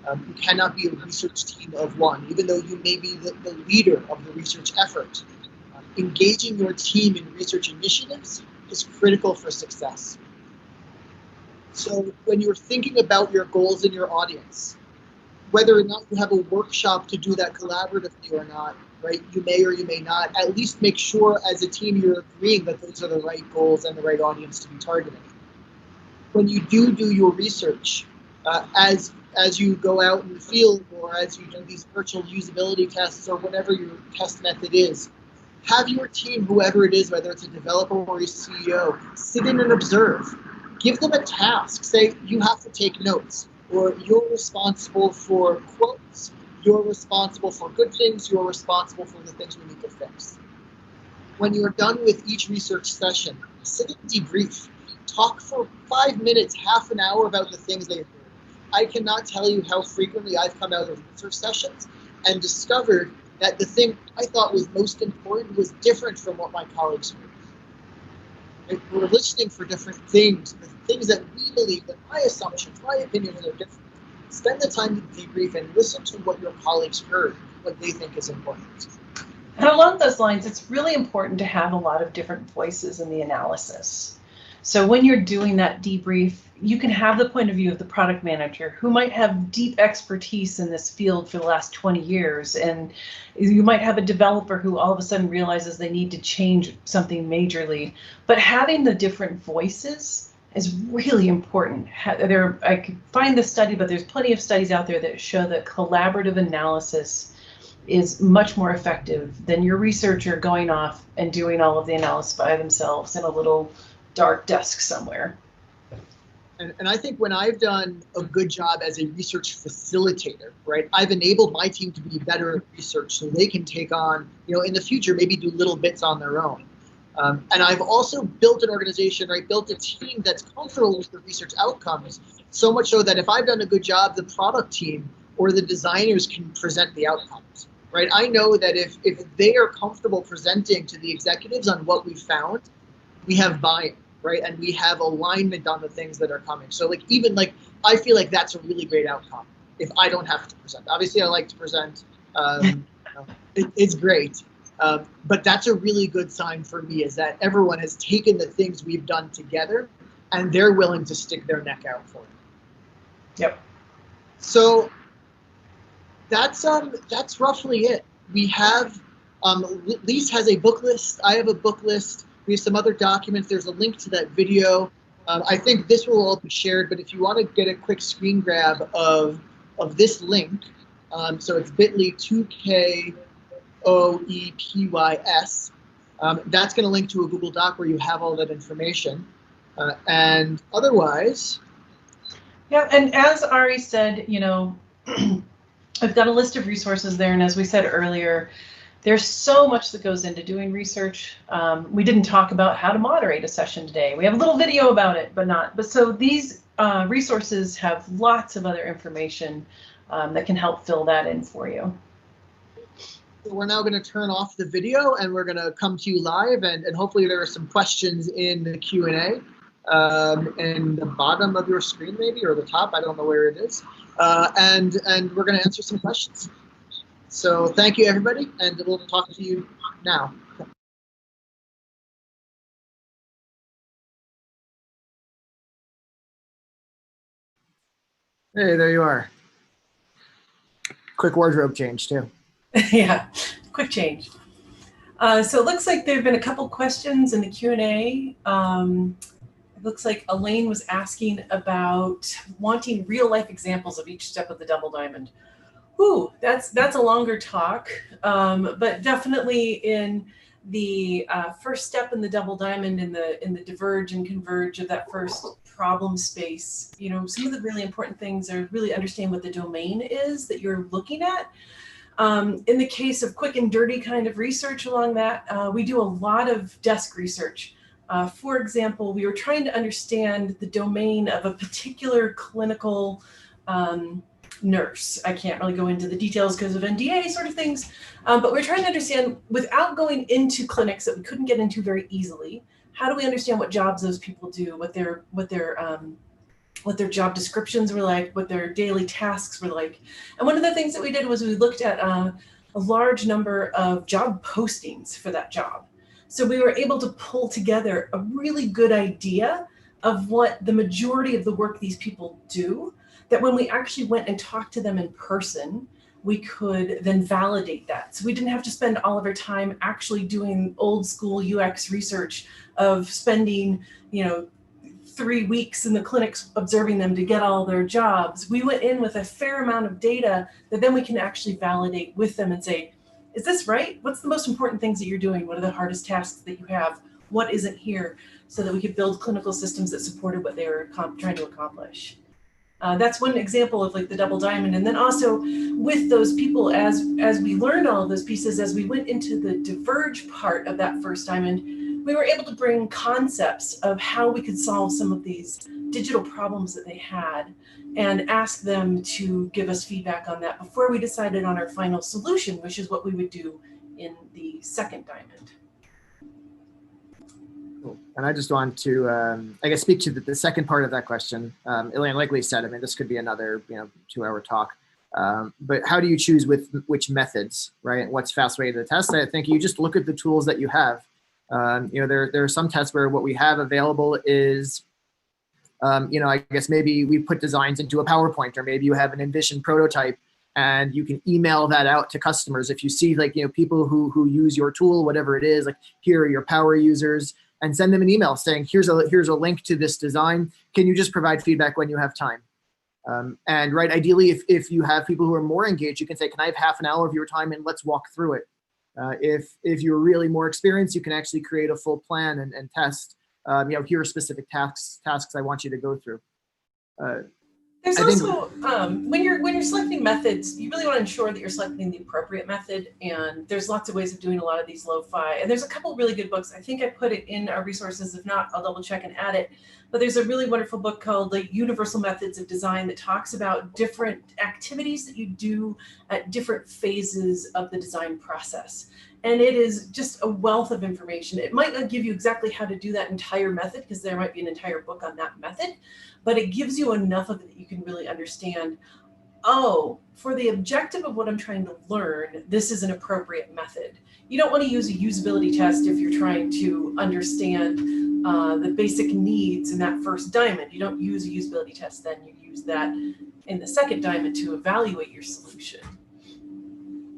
You cannot be a research team of one, even though you may be the leader of the research effort. Engaging your team in research initiatives is critical for success. So when you're thinking about your goals in your audience, whether or not you have a workshop to do that collaboratively or not, right? You may or you may not. At least make sure as a team you're agreeing that those are the right goals and the right audience to be targeting. When you do your research, as you go out in the field or as you do these virtual usability tests or whatever your test method is, have your team, whoever it is, whether it's a developer or a CEO, sit in and observe. Give them a task. Say, you have to take notes, or you're responsible for quotes, you're responsible for good things, you're responsible for the things we need to fix. When you're done with each research session, sit and debrief. Talk for 5 minutes, half an hour about the things they heard. I cannot tell you how frequently I've come out of research sessions and discovered that the thing I thought was most important was different from what my colleagues heard. Right? We're listening for different things, the things that we believe, that my assumptions, my opinions are different. Spend the time to debrief and listen to what your colleagues heard, what they think is important. And along those lines, it's really important to have a lot of different voices in the analysis. So when you're doing that debrief, you can have the point of view of the product manager who might have deep expertise in this field for the last 20 years. And you might have a developer who all of a sudden realizes they need to change something majorly. But having the different voices is really important. I could find this study, but there's plenty of studies out there that show that collaborative analysis is much more effective than your researcher going off and doing all of the analysis by themselves in a little dark desk somewhere. And I think when I've done a good job as a research facilitator, right, I've enabled my team to be better at research so they can take on, in the future, maybe do little bits on their own. And I've also built an organization, right, built a team that's comfortable with the research outcomes, so much so that if I've done a good job, the product team or the designers can present the outcomes, right? I know that if they are comfortable presenting to the executives on what we found, we have buy-in, right? And we have alignment on the things that are coming. So I feel like that's a really great outcome if I don't have to present. Obviously, I like to present. It's great. But that's a really good sign for me, is that everyone has taken the things we've done together and they're willing to stick their neck out for it. Yep. So that's roughly it. We have, Lise has a book list. I have a book list. We have some other documents. There's a link to that video. I think this will all be shared, but if you want to get a quick screen grab of this link, so it's bit.ly 2KOEPYS. That's going to link to a Google Doc where you have all that information. And otherwise. Yeah, and as Ari said, I've got a list of resources there. And as we said earlier, there's so much that goes into doing research. We didn't talk about how to moderate a session today. We have a little video about it, but so these resources have lots of other information that can help fill that in for you. We're now going to turn off the video and we're going to come to you live, and hopefully there are some questions in the Q&A in the bottom of your screen, maybe, or the top. I don't know where it is. And we're going to answer some questions. So thank you, everybody, and we'll talk to you now. Hey, there you are. Quick wardrobe change, too. Yeah, quick change. So it looks like there have been a couple questions in the Q&A. It looks like Elaine was asking about wanting real life examples of each step of the double diamond. Ooh, that's a longer talk, but definitely in the first step in the double diamond, in the diverge and converge of that first problem space, some of the really important things are really understand what the domain is that you're looking at. In the case of quick and dirty kind of research along that, we do a lot of desk research. For example, we were trying to understand the domain of a particular clinical nurse. I can't really go into the details because of NDA sort of things, but we're trying to understand, without going into clinics that we couldn't get into very easily, how do we understand what jobs those people do, what their job descriptions were like, what their daily tasks were like. And one of the things that we did was we looked at a large number of job postings for that job. So we were able to pull together a really good idea of what the majority of the work these people do, that when we actually went and talked to them in person, we could then validate that. So we didn't have to spend all of our time actually doing old school UX research of spending, 3 weeks in the clinics observing them to get all their jobs. We went in with a fair amount of data that then we can actually validate with them and say, is this right? What's the most important things that you're doing? What are the hardest tasks that you have? What isn't here? So that we could build clinical systems that supported what they were trying to accomplish. That's one example of like the double diamond. And then also with those people, as we learned all of those pieces, as we went into the diverge part of that first diamond, we were able to bring concepts of how we could solve some of these digital problems that they had and ask them to give us feedback on that before we decided on our final solution, which is what we would do in the second diamond. Cool. And I just want to, I guess, speak to the second part of that question. Elaine, like Lee said, I mean, this could be another 2-hour talk. But how do you choose with which methods, right? What's fast way to test? I think you just look at the tools that you have. There are some tests where what we have available is, I guess maybe we put designs into a PowerPoint, or maybe you have an envisioned prototype and you can email that out to customers. If you see people who use your tool, whatever it is, like here are your power users, and send them an email saying, here's a link to this design. Can you just provide feedback when you have time? And right, ideally, if you have people who are more engaged, you can say, can I have half an hour of your time and let's walk through it. If you're really more experienced, you can actually create a full plan and test. Here are specific tasks I want you to go through. There's also, when you're selecting methods, you really want to ensure that you're selecting the appropriate method. And there's lots of ways of doing a lot of these lo-fi. And there's a couple really good books. I think I put it in our resources. If not, I'll double check and add it. But there's a really wonderful book called The Universal Methods of Design that talks about different activities that you do at different phases of the design process. And it is just a wealth of information. It might not give you exactly how to do that entire method, because there might be an entire book on that method, but it gives you enough of it that you can really understand, oh, for the objective of what I'm trying to learn, this is an appropriate method. You don't want to use a usability test if you're trying to understand the basic needs in that first diamond. You don't use a usability test then, you use that in the second diamond to evaluate your solution.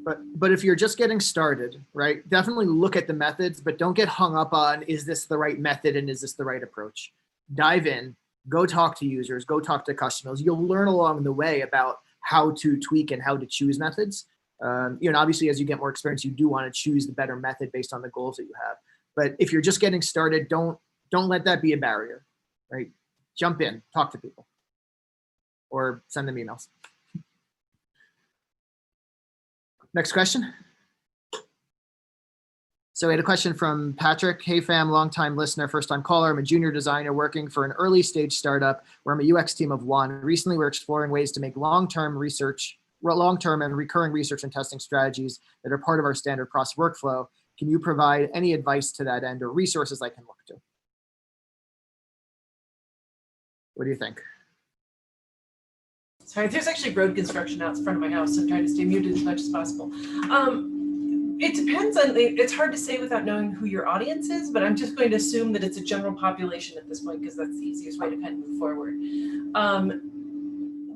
But if you're just getting started, right, definitely look at the methods, but don't get hung up on, is this the right method and is this the right approach? Dive in, go talk to users, go talk to customers. You'll learn along the way about how to tweak and how to choose methods. Obviously, as you get more experience, you do want to choose the better method based on the goals that you have. But if you're just getting started, don't let that be a barrier, right? Jump in, talk to people, or send them emails. Next question. So we had a question from Patrick. Hey fam, longtime listener, first time caller. I'm a junior designer working for an early stage startup where I'm a UX team of one. Recently, we're exploring ways to make long-term and recurring research and testing strategies that are part of our standard process workflow. Can you provide any advice to that end or resources I can look to? What do you think? Sorry, there's actually road construction out in front of my house, so I'm trying to stay muted as much as possible. It depends on, it's hard to say without knowing who your audience is, but I'm just going to assume that it's a general population at this point, because that's the easiest way to kind of move forward.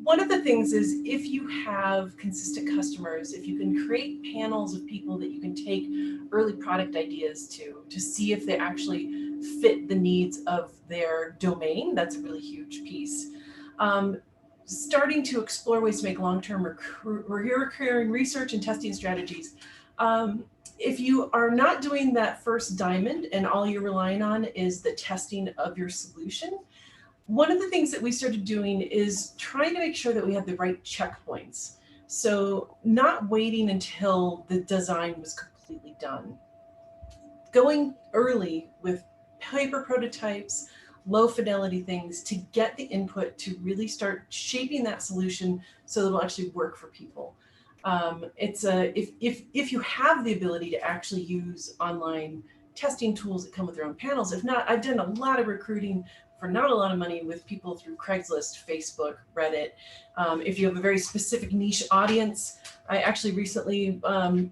One of the things is, if you have consistent customers, if you can create panels of people that you can take early product ideas to see if they actually fit the needs of their domain, that's a really huge piece. Starting to explore ways to make long-term recurring research and testing strategies. If you are not doing that first diamond and all you're relying on is the testing of your solution, one of the things that we started doing is trying to make sure that we had the right checkpoints. So not waiting until the design was completely done. Going early with paper prototypes, low fidelity things to get the input to really start shaping that solution so that it'll actually work for people. If you have the ability to actually use online testing tools that come with their own panels, if not, I've done a lot of recruiting for not a lot of money with people through Craigslist, Facebook, Reddit. If you have a very specific niche audience, I actually recently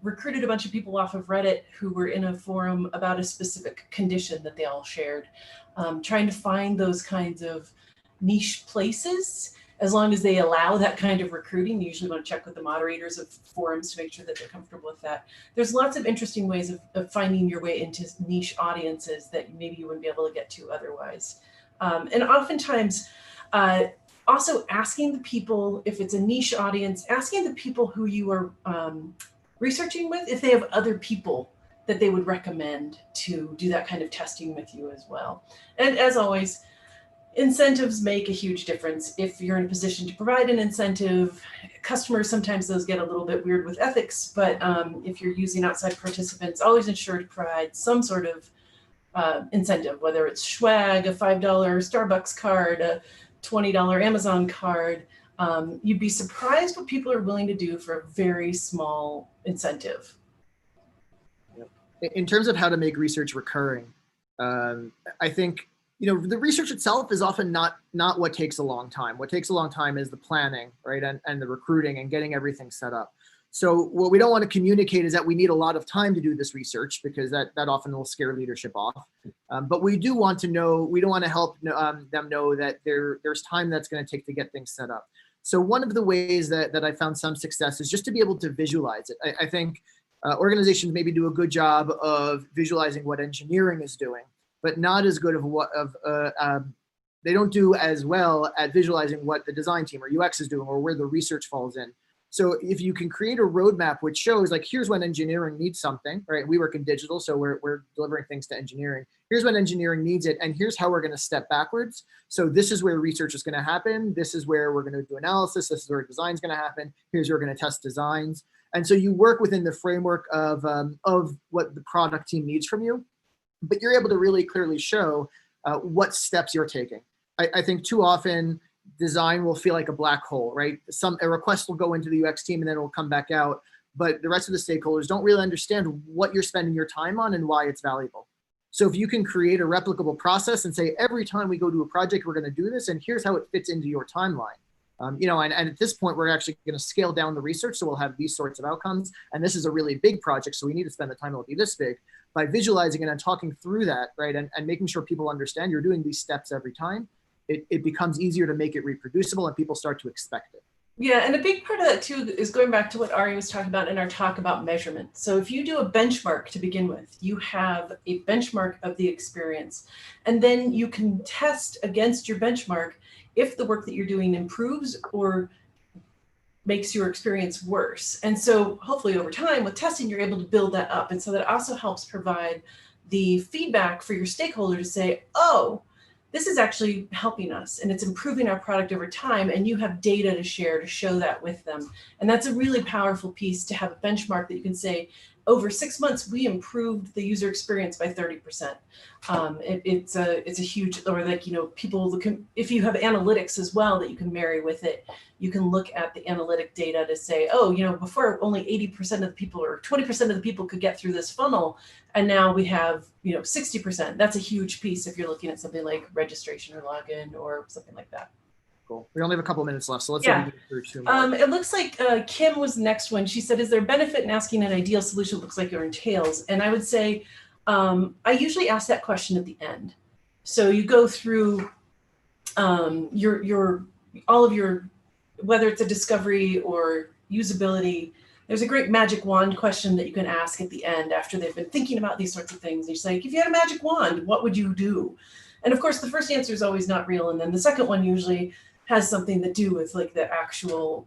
recruited a bunch of people off of Reddit who were in a forum about a specific condition that they all shared. Trying to find those kinds of niche places, as long as they allow that kind of recruiting. You usually want to check with the moderators of forums to make sure that they're comfortable with that. There's lots of interesting ways of finding your way into niche audiences that maybe you wouldn't be able to get to otherwise. And oftentimes, also asking the people, if it's a niche audience, asking the people who you are researching with if they have other people that they would recommend to do that kind of testing with you as well. And as always, incentives make a huge difference. If you're in a position to provide an incentive, customers, sometimes those get a little bit weird with ethics, but if you're using outside participants, always ensure to provide some sort of incentive, whether it's swag, a $5 Starbucks card, a $20 Amazon card. You'd be surprised what people are willing to do for a very small incentive. In terms of how to make research recurring, I think, the research itself is often not what takes a long time. What takes a long time is the planning, right, and the recruiting and getting everything set up. So what we don't want to communicate is that we need a lot of time to do this research, because that often will scare leadership off. But we do want to know, we don't want to help them know that there's time that's going to take to get things set up. So one of the ways that I found some success is just to be able to visualize it. I think organizations maybe do a good job of visualizing what engineering is doing, but not as good they don't do as well at visualizing what the design team or UX is doing, or where the research falls in. So if you can create a roadmap which shows, like, here's when engineering needs something, right? We work in digital, so we're delivering things to engineering. Here's when engineering needs it, and here's how we're going to step backwards. So this is where research is going to happen. This is where we're going to do analysis. This is where design is going to happen. Here's where we're going to test designs. And so you work within the framework of what the product team needs from you, but you're able to really clearly show what steps you're taking. I think too often design will feel like a black hole, right? A request will go into the UX team and then it will come back out, but the rest of the stakeholders don't really understand what you're spending your time on and why it's valuable. So if you can create a replicable process and say, every time we go to a project, we're going to do this, and here's how it fits into your timeline. And at this point, we're actually going to scale down the research, so we'll have these sorts of outcomes. And this is a really big project, so we need to spend the time, it'll be this big. By visualizing it and talking through that, right, and making sure people understand you're doing these steps every time, it becomes easier to make it reproducible, and people start to expect it. Yeah, and a big part of that too is going back to what Ari was talking about in our talk about measurement. So if you do a benchmark to begin with, you have a benchmark of the experience, and then you can test against your benchmark if the work that you're doing improves or makes your experience worse. And so hopefully over time with testing, you're able to build that up. And so that also helps provide the feedback for your stakeholder to say, oh, this is actually helping us and it's improving our product over time, and you have data to share to show that with them. And that's a really powerful piece, to have a benchmark that you can say, over 6 months, we improved the user experience by 30%. It's a huge, or like, people look, if you have analytics as well that you can marry with it, you can look at the analytic data to say, oh, before only 80% of the people or 20% of the people could get through this funnel, and now we have 60%. That's a huge piece if you're looking at something like registration or login or something like that. Cool. We only have a couple minutes left, so let's get through two more. It looks like Kim was the next one. She said, is there a benefit in asking an ideal solution that looks like your entails? And I would say, I usually ask that question at the end. So you go through all of your, whether it's a discovery or usability, there's a great magic wand question that you can ask at the end after they've been thinking about these sorts of things. You say, if you had a magic wand, what would you do? And of course, the first answer is always not real. And then the second one usually has something to do with like the actual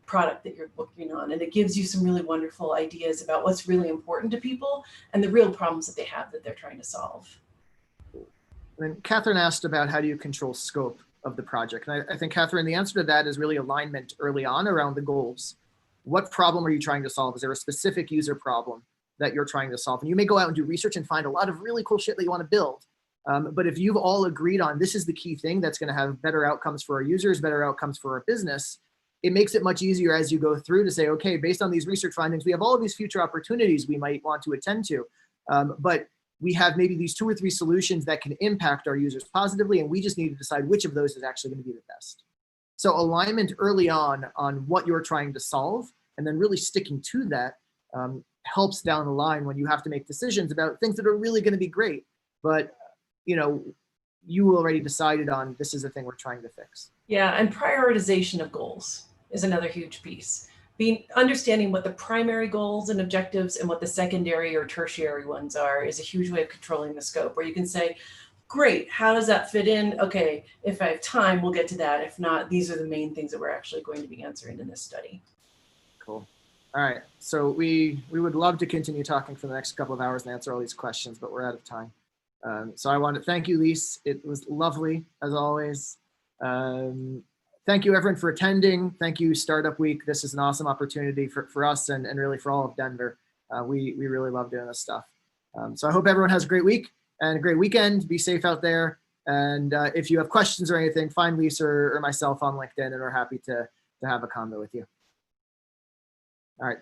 product that you're working on. And it gives you some really wonderful ideas about what's really important to people and the real problems that they have that they're trying to solve. And Catherine asked about how do you control scope of the project. And I think, Catherine, the answer to that is really alignment early on around the goals. What problem are you trying to solve? Is there a specific user problem that you're trying to solve? And you may go out and do research and find a lot of really cool shit that you want to build. But if you've all agreed on this is the key thing that's going to have better outcomes for our users, better outcomes for our business, it makes it much easier as you go through to say, okay, based on these research findings, we have all of these future opportunities we might want to attend to. But we have maybe these 2 or 3 solutions that can impact our users positively, and we just need to decide which of those is actually going to be the best. So alignment early on what you're trying to solve, and then really sticking to that helps down the line when you have to make decisions about things that are really going to be great. But you already decided on this is the thing we're trying to fix. Yeah, and prioritization of goals is another huge piece. Understanding what the primary goals and objectives and what the secondary or tertiary ones are is a huge way of controlling the scope, where you can say, great, how does that fit in? Okay, if I have time, we'll get to that. If not, these are the main things that we're actually going to be answering in this study. Cool. All right, so we would love to continue talking for the next couple of hours and answer all these questions, but we're out of time. So I want to thank you, Lise. It was lovely, as always. Thank you, everyone, for attending. Thank you, Startup Week. This is an awesome opportunity for us and really for all of Denver. We really love doing this stuff. So I hope everyone has a great week, and a great weekend. Be safe out there. And if you have questions or anything, find Lisa or myself on LinkedIn, and we're happy to have a convo with you. All right.